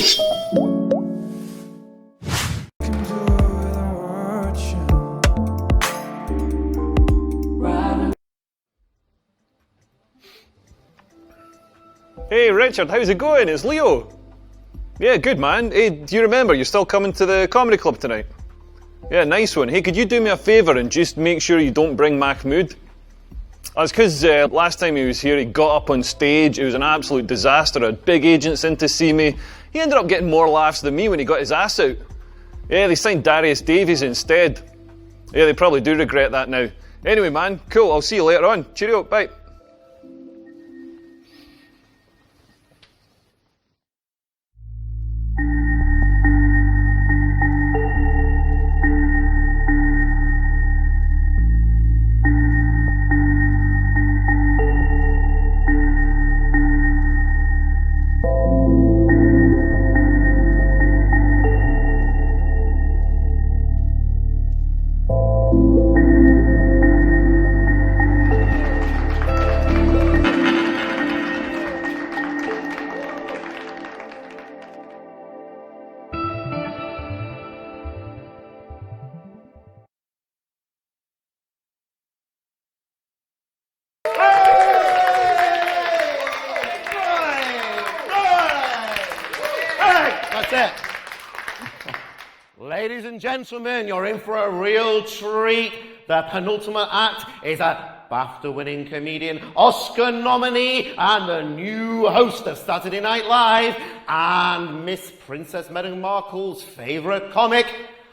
Hey Richard, how's it going? It's Leo. Yeah, good man. Hey, do you remember you're still coming to the comedy club tonight? Yeah, nice one. Hey, could you do me a favour and just make sure you don't bring Mahmood? That's because last time he was here, he got up on stage. It was an absolute disaster. I had big agents in to see me. He ended up getting more laughs than me when he got his ass out. Yeah, they signed Darius Davies instead. Yeah, they probably do regret that now. Anyway, man, cool. I'll see you later on. Cheerio, bye. Ladies and gentlemen, you're in for a real treat. The penultimate act is a BAFTA-winning comedian, Oscar nominee, and the new host of Saturday Night Live, and Miss Princess Meghan Markle's favourite comic.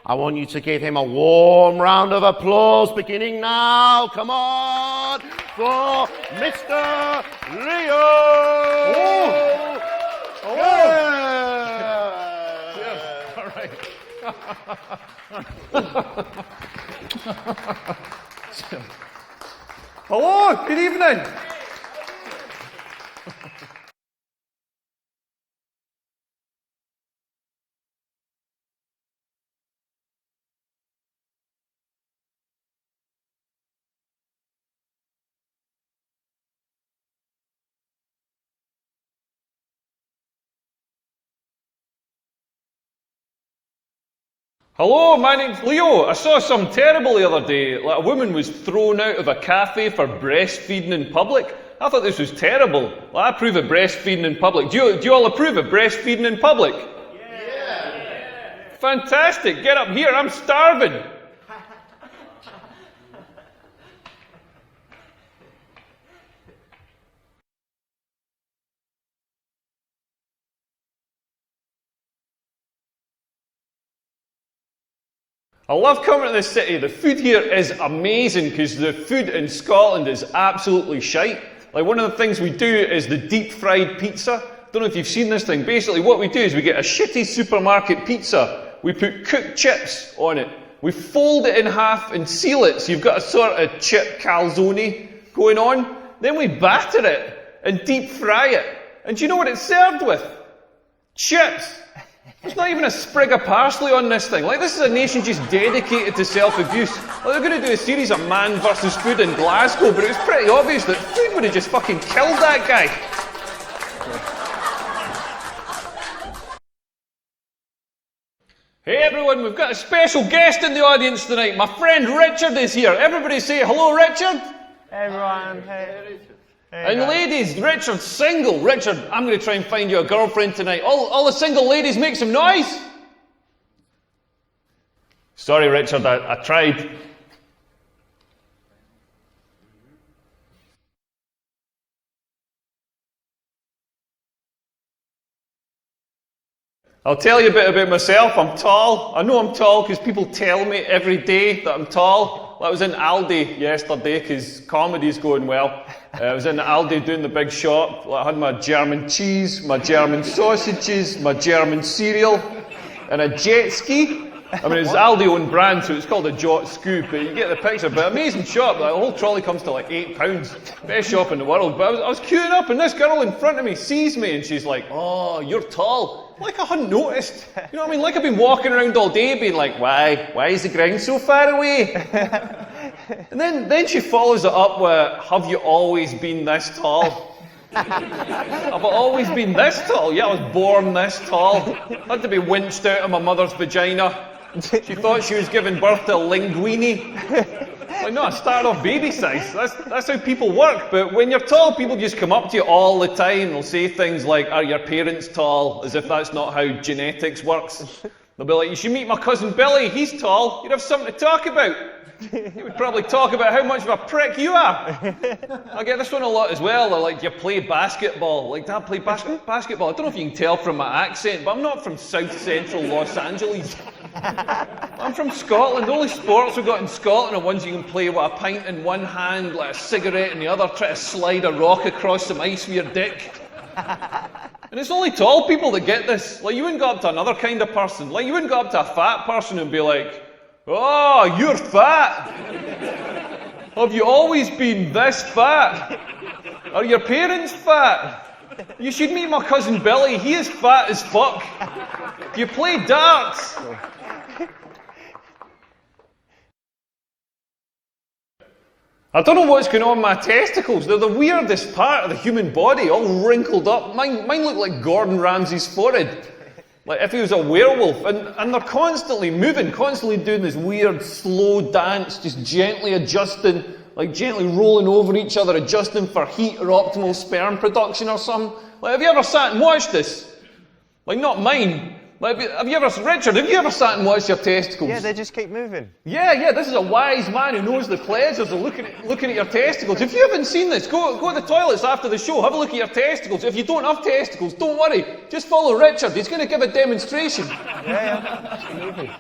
I want you to give him a warm round of applause, beginning now. Come on, for Mr. Leo! Oh. Yeah. All right. Hello, good evening. Hello, my name's Leo. I saw something terrible the other day. Like a woman was thrown out of a cafe for breastfeeding in public. I thought this was terrible. Well, I approve of breastfeeding in public. Do you all approve of breastfeeding in public? Yeah. Fantastic. Get up here. I'm starving. I love coming to this city. The food here is amazing because the food in Scotland is absolutely shite. Like one of the things we do is the deep fried pizza. Don't know if you've seen this thing. Basically what we do is we get a shitty supermarket pizza. We put cooked chips on it. We fold it in half and seal it so you've got a sort of chip calzone going on. Then we batter it and deep fry it. And do you know what it's served with? Chips. There's not even a sprig of parsley on this thing. Like, this is a nation just dedicated to self-abuse. Like, they're going to do a series of man versus food in Glasgow, but it was pretty obvious that food would have just fucking killed that guy. Hey everyone, we've got a special guest in the audience tonight. My friend Richard is here. Everybody say hello, Richard. Hey everyone, hey. And ladies, Richard's single. Richard, I'm going to try and find you a girlfriend tonight. All the single ladies, make some noise. Sorry, Richard, I tried. I'll tell you a bit about myself. I'm tall. I know I'm tall because people tell me every day that I'm tall. I was in Aldi yesterday because comedy's going well. I was in Aldi doing the big shop. I had my German cheese, my German sausages, my German cereal, and a jet ski. I mean, it's Aldi own brand, so it's called a Jot Scoop, but you get the picture. But amazing shop. Like, the whole trolley comes to like £8. Best shop in the world. But I was queuing up, and this girl in front of me sees me, and she's like, "Oh, you're tall." Like I hadn't noticed. You know what I mean? Like I've been walking around all day being like, why is the ground so far away? And then she follows it up with, have you always been this tall? I've always been this tall. Yeah, I was born this tall. I had to be winched out of my mother's vagina. She thought she was giving birth to a linguine. Like, no, I started off baby size. That's how people work. But when you're tall, people just come up to you all the time. They'll say things like, are your parents tall? As if that's not how genetics works. They'll be like, you should meet my cousin Billy. He's tall. You'd have something to talk about. He would probably talk about how much of a prick you are. I get this one a lot as well. They're like, you play basketball. Like, Dad, play basketball. I don't know if you can tell from my accent, but I'm not from South Central Los Angeles. I'm from Scotland. The only sports we've got in Scotland are ones you can play with a pint in one hand, like a cigarette in the other, try to slide a rock across some ice with your dick. And it's only tall people that get this. Like, you wouldn't go up to another kind of person. Like, you wouldn't go up to a fat person and be like, oh, you're fat. Have you always been this fat? Are your parents fat? You should meet my cousin Billy. He is fat as fuck. Do you play darts? I don't know what's going on with my testicles. They're the weirdest part of the human body, all wrinkled up. Mine look like Gordon Ramsay's forehead. Like if he was a werewolf. And they're constantly moving, constantly doing this weird, slow dance, just gently adjusting, like gently rolling over each other, adjusting for heat or optimal sperm production or something. Like, have you ever sat and watched this? Like, not mine. Like, Richard, have you ever sat and watched your testicles? Yeah, they just keep moving. Yeah, this is a wise man who knows the pleasures of looking at your testicles. If you haven't seen this, go to the toilets after the show, have a look at your testicles. If you don't have testicles, don't worry. Just follow Richard, he's going to give a demonstration. Yeah, just moving.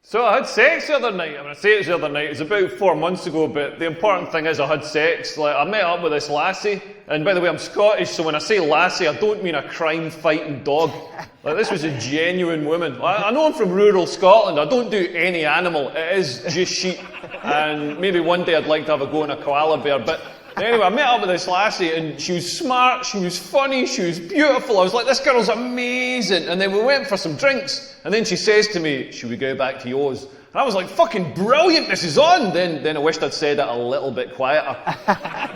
So I had sex the other night. I say it was the other night, it was about 4 months ago, but the important thing is I had sex. Like, I met up with this lassie, and by the way, I'm Scottish, so when I say lassie, I don't mean a crime-fighting dog. Like, this was a genuine woman. I know I'm from rural Scotland, I don't do any animal, it is just sheep, and maybe one day I'd like to have a go on a koala bear, but anyway, I met up with this lassie, and she was smart, she was funny, she was beautiful. I was like, this girl's amazing. And then we went for some drinks, and then she says to me, should we go back to yours? And I was like, fucking brilliant, this is on. Then I wished I'd said it a little bit quieter.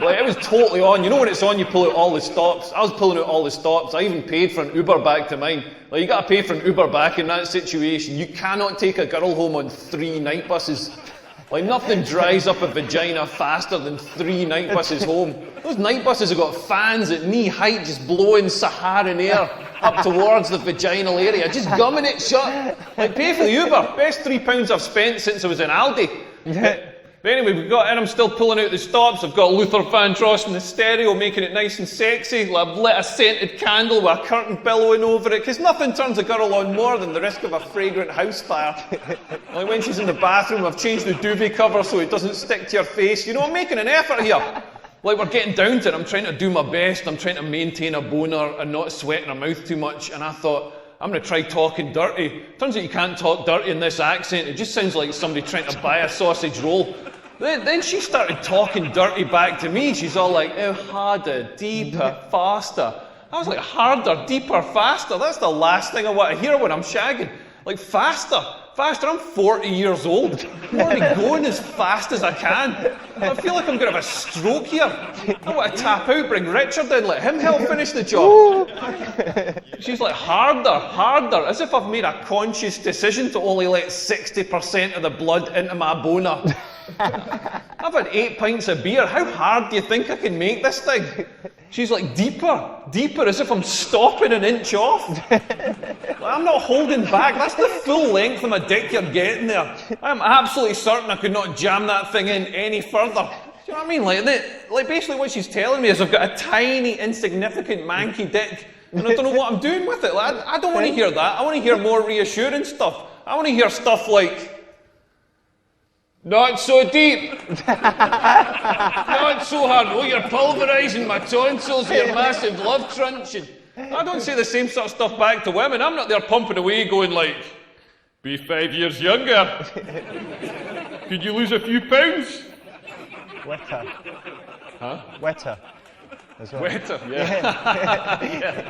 Like, it was totally on. You know when it's on, you pull out all the stops. I was pulling out all the stops. I even paid for an Uber back to mine. Like, you gotta pay for an Uber back in that situation. You cannot take a girl home on 3 night buses. Like, nothing dries up a vagina faster than 3 night buses home. Those night buses have got fans at knee height just blowing Saharan air up towards the vaginal area, just gumming it shut. Like, pay for the Uber. Best £3 I've spent since I was in Aldi. But anyway, we got in, I'm still pulling out the stops. I've got Luther Vandross in the stereo, making it nice and sexy. Like, I've lit a scented candle with a curtain billowing over it, because nothing turns a girl on more than the risk of a fragrant house fire. Like, when she's in the bathroom, I've changed the duvet cover so it doesn't stick to your face. You know, I'm making an effort here. Like, we're getting down to it. I'm trying to do my best. I'm trying to maintain a boner and not sweating her mouth too much. And I thought, I'm going to try talking dirty. Turns out you can't talk dirty in this accent. It just sounds like somebody trying to buy a sausage roll. Then she started talking dirty back to me. She's all like, oh, harder, deeper, faster. I was like, harder, deeper, faster? That's the last thing I want to hear when I'm shagging. Like, faster. I'm 40 years old. I'm already going as fast as I can. I feel like I'm going to have a stroke here. I want to tap out, bring Richard in, let him help finish the job. She's like, harder, as if I've made a conscious decision to only let 60% of the blood into my boner. I've had 8 pints of beer. How hard do you think I can make this thing? She's like, deeper, as if I'm stopping an inch off. I'm not holding back. That's the full length of my dick you're getting there. I'm absolutely certain I could not jam that thing in any further. Do you know what I mean? Like basically what she's telling me is I've got a tiny, insignificant, manky dick, and I don't know what I'm doing with it. Like, I don't want to hear that. I want to hear more reassuring stuff. I want to hear stuff like, not so deep. Not so hard. Oh, you're pulverising my tonsils, your massive love truncheon. I don't say the same sort of stuff back to women. I'm not there pumping away going like, be 5 years younger. Could you lose a few pounds? Wetter. Huh? Wetter. As well. Wetter, yeah.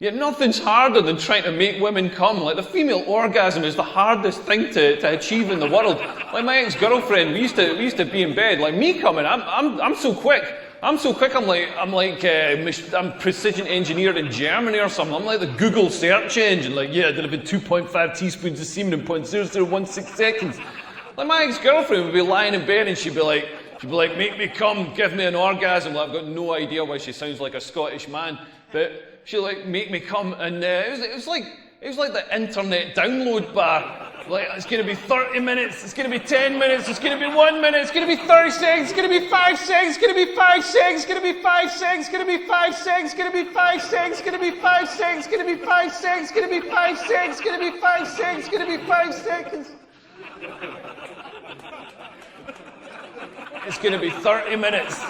Yet nothing's harder than trying to make women come. Like, the female orgasm is the hardest thing to achieve in the world. Like, my ex-girlfriend, we used to be in bed. Like, me coming, I'm so quick. I'm precision engineered in Germany or something. I'm like the Google search engine. Like, yeah, I did about 2.5 teaspoons of semen in 0.0016 seconds. Like, my ex-girlfriend would be lying in bed and she'd be like, make me come, give me an orgasm. Like, I've got no idea why she sounds like a Scottish man, but she'd like make me come, and it was like the internet download bar. Like, it's going to be 30 minutes, it's going to be 10 minutes, it's going to be 1 minute, it's going to be 30 seconds, it's going to be 5 seconds, it's going to be 5 seconds, it's going to be 5 seconds, it's going to be 5 seconds, it's going to be 5 seconds, it's going to be 5 seconds, it's going to be 5 seconds, it's going to be 5 seconds, it's going to be 5 seconds, it's going to be 5 seconds. It's going to be 30 minutes.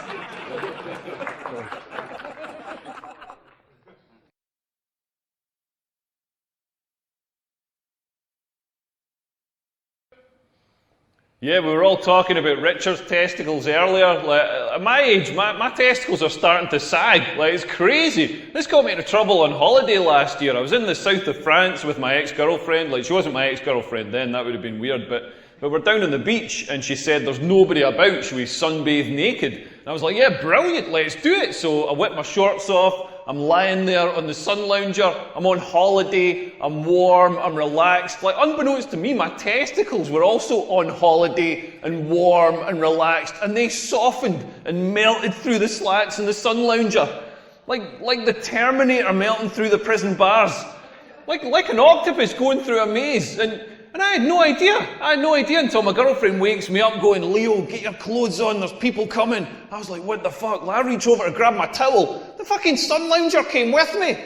Yeah, we were all talking about Richard's testicles earlier. Like, at my age, my testicles are starting to sag. Like, it's crazy. This got me into trouble on holiday last year. I was in the south of France with my ex-girlfriend. Like, she wasn't my ex-girlfriend then, that would have been weird, but we're down on the beach, and she said there's nobody about, should we sunbathe naked? And I was like, yeah, brilliant, let's do it. So I whipped my shorts off, I'm lying there on the sun lounger, I'm on holiday, I'm warm, I'm relaxed. Like, unbeknownst to me, my testicles were also on holiday and warm and relaxed, and they softened and melted through the slats in the sun lounger. Like the Terminator melting through the prison bars. Like an octopus going through a maze. And I had no idea. I had no idea until my girlfriend wakes me up going, Leo, get your clothes on, there's people coming. I was like, what the fuck? I reach over to grab my towel. The fucking sun lounger came with me.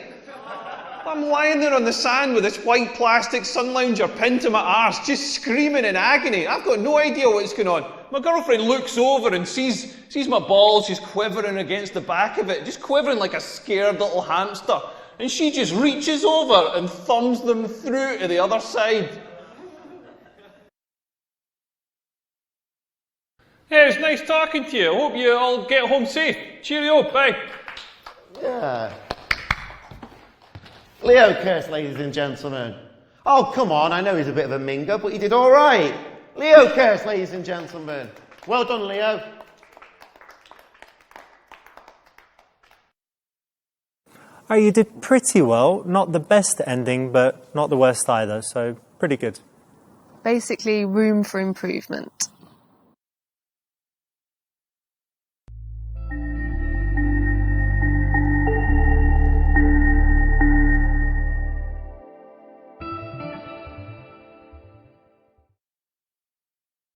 I'm lying there on the sand with this white plastic sun lounger pinned to my arse, just screaming in agony. I've got no idea what's going on. My girlfriend looks over and sees my balls just quivering against the back of it, just quivering like a scared little hamster. And she just reaches over and thumbs them through to the other side. Hey, it's nice talking to you. I hope you all get home safe. Cheerio, bye. Yeah. Leo Curse, ladies and gentlemen. Oh, come on, I know he's a bit of a minger, but he did all right. Leo Curse, ladies and gentlemen. Well done, Leo. You did pretty well. Not the best ending, but not the worst either, so pretty good. Basically, room for improvement.